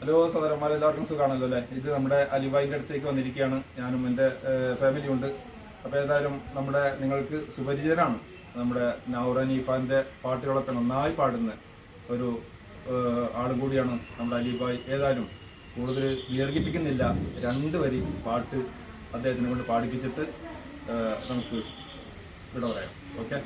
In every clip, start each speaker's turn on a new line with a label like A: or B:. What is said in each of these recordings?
A: Hello സഹോദരന്മാരെ, എല്ലാവർക്കും സുഖമാണല്ലോ അല്ലേ? ഇത് നമ്മുടെ അലിബായിൻ്റെ അടുത്തേക്ക് വന്നിരിക്കുകയാണ്. ഞാനും എൻ്റെ ഫാമിലി ഉണ്ട്. അപ്പോൾ ഏതായാലും നിങ്ങൾക്ക് സുപരിചിതരാണ്. നമ്മുടെ നൗറൻ ഇഫാൻ്റെ പാട്ടുകളൊക്കെ നന്നായി പാടുന്ന ഒരു ആളും കൂടിയാണ് നമ്മുടെ അലിബായ്. ഏതായാലും കൂടുതൽ ദീർഘിപ്പിക്കുന്നില്ല, 2 വരി പാട്ട് അദ്ദേഹത്തിനെ കൊണ്ട് പാടിപ്പിച്ചിട്ട് നമുക്ക് ഇവിടെ പറയാം. ഓക്കെ.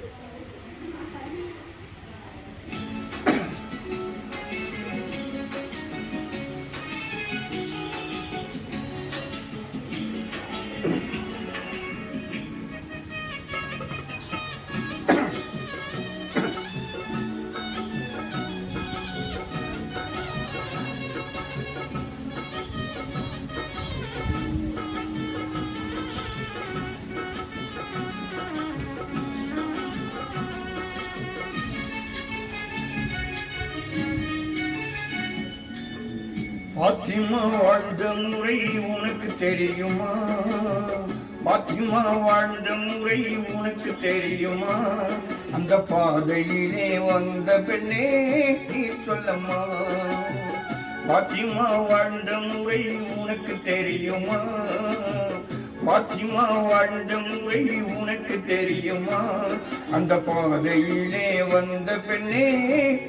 B: பாத்திமா வாழ்ந்த முறை உனக்கு தெரியுமா? பாத்திமா வாழ்ந்த முறை உனக்கு தெரியுமா? அந்த பாதையிலே வந்த பெண்ணே நீ சொல்லம்மா. பாத்திமா வாழ்ந்த முறை உனக்கு தெரியுமா? பாத்திமா வாழ்ந்த முறை உனக்கு தெரியுமா? அந்த பாதையிலே வந்த பெண்ணே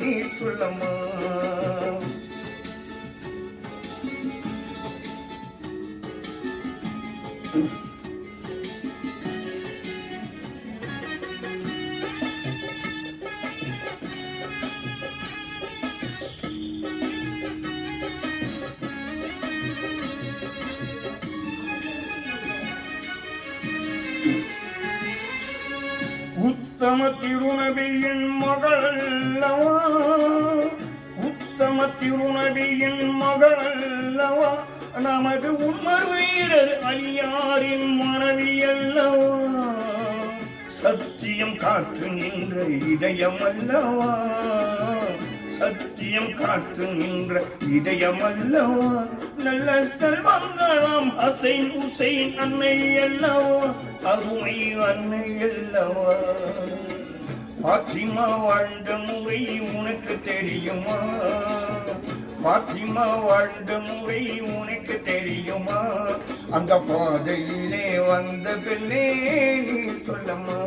B: நீ சொல்லம்மா. உத்தம திருநபியின் மகள் அல்லவா? உத்தம திருநபியின் மகள் அல்லவா? நமது உமர் வீரர் அலியாரின் மனைவி அல்லவா? சத்தியம் காத்து நின்ற இதயம் அல்லவா? சத்தியம் காத்து நின்ற இதயம் அல்லவா? நல்ல செல்வங்களாம் ஹசைன் ஹுசைன் அன்னை அல்லவா? அருமை அன்னை அல்லவா? பாத்திமா வாழ்ந்த முறை உனக்கு தெரியுமா? பாத்திமா வாழ்ந்த முறை உனக்கு தெரியுமா? அந்த பாதையிலே வந்த பெண்ணே நீ சொல்லம்மா.